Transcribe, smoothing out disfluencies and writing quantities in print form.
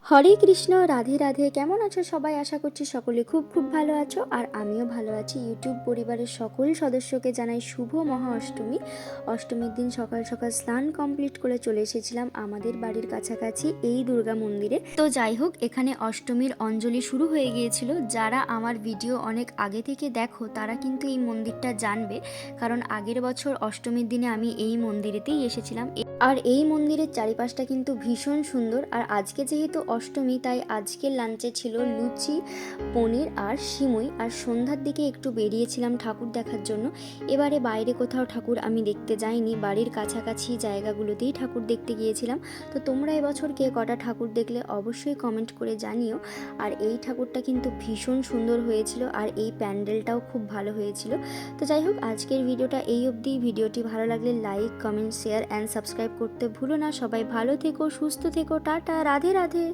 হরে কৃষ্ণ, রাধে রাধে। কেমন আছো সবাই? আশা করছি সকলে খুব খুব ভালো আছো, আর আমিও ভালো আছি। ইউটিউব পরিবারের সকল সদস্যকে জানাই শুভ মহা অষ্টমী। অষ্টমীর দিন সকাল সকাল স্নান কমপ্লিট করে চলে এসেছিলাম আমাদের বাড়ির কাছাকাছি এই দুর্গা মন্দিরে। তো যাই হোক, এখানে অষ্টমীর অঞ্জলি শুরু হয়ে গিয়েছিল। যারা আমার ভিডিও অনেক আগে থেকে দেখো তারা কিন্তু এই মন্দিরটা জানবে, কারণ আগের বছর অষ্টমীর দিনে আমি এই মন্দিরেতেই এসেছিলাম। আর এই মন্দিরের চারিপাশটা কিন্তু ভীষণ সুন্দর। আর আজকে যেহেতু অষ্টমী, তাই আজকের লাঞ্চে ছিল লুচি, পনির আর সিমুই। আর সন্ধ্যার দিকে একটু বেরিয়েছিলাম ঠাকুর দেখার জন্য। এবারে বাইরে কোথাও ঠাকুর আমি দেখতে যাইনি, বাড়ির কাছাকাছি জায়গাগুলোতেই ঠাকুর দেখতে গিয়েছিলাম। তো তোমরা এবছর কে কটা ঠাকুর দেখলে অবশ্যই কমেন্ট করে জানিও। আর এই ঠাকুরটা কিন্তু ভীষণ সুন্দর হয়েছিল, আর এই প্যান্ডেলটাও খুব ভালো হয়েছিল। তো যাই হোক, আজকের ভিডিওটা এই অবধি। ভিডিওটি ভালো লাগলে like, comment, share and subscribe করতে ভুলো না। সবাই ভালো থেকো, সুস্থ থেকো। টাটা, রাধে রাধে।